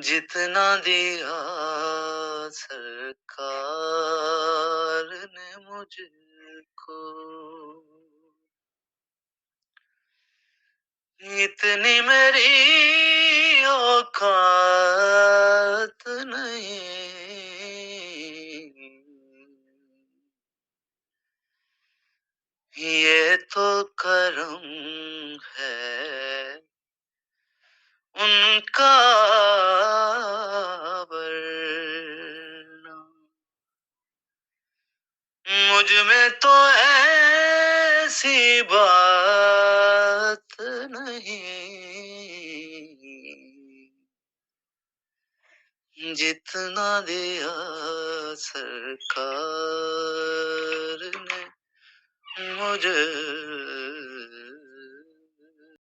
جتنا دیا سرکار نے مجھ کو، اتنی میری اوقات نہیں، یہ تو کرم ہے ان کا، ورنہ مجھ میں تو ایسی بات نہیں، جتنا دیا سرکار نے مجھ